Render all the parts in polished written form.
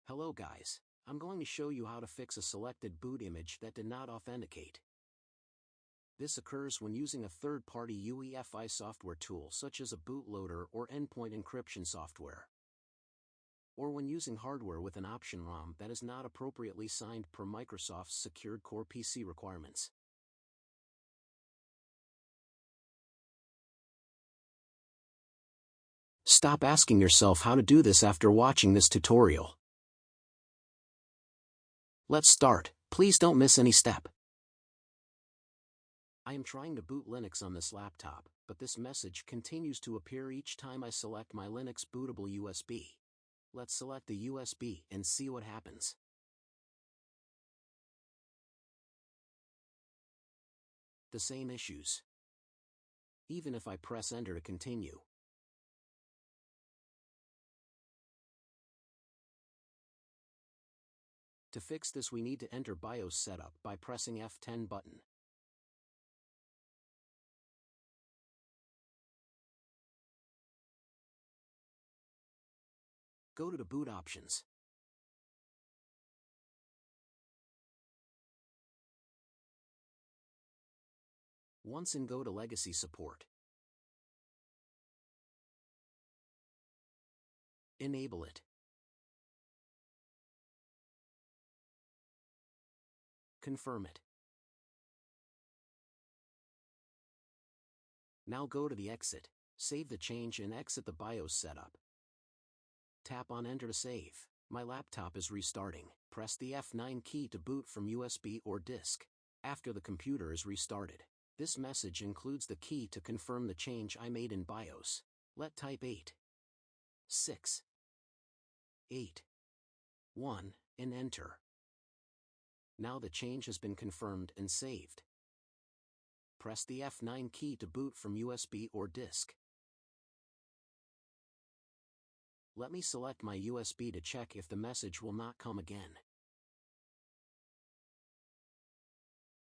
Hello guys, I'm going to show you how to fix a selected boot image that did not authenticate. This occurs when using a third-party UEFI software tool such as a bootloader or endpoint encryption software, or when using hardware with an option ROM that is not appropriately signed per Microsoft's secured core PC requirements. Stop asking yourself how to do this after watching this tutorial. Let's start. Please don't miss any step. I am trying to boot Linux on this laptop, but this message continues to appear each time I select my Linux bootable USB. Let's select the USB and see what happens. The same issues. Even if I press enter to continue. To fix this, we need to enter BIOS setup by pressing F10 button. Go to the boot options. Once in, go to legacy support. Enable it. Confirm it. Now go to the exit, save the change and exit the BIOS setup. Tap on enter to save. My laptop is restarting. Press the F9 key to boot from USB or disk. After the computer is restarted, this message includes the key to confirm the change I made in BIOS. Let type 8, 6, 8, 1 and enter. Now the change has been confirmed and saved. Press the F9 key to boot from USB or disk. Let me select my USB to check if the message will not come again.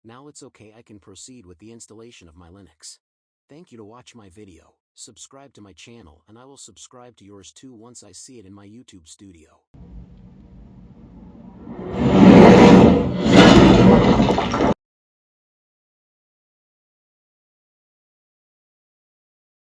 Now it's okay, I can proceed with the installation of my Linux. Thank you to watch my video. Subscribe to my channel and I will subscribe to yours too once I see it in my YouTube studio.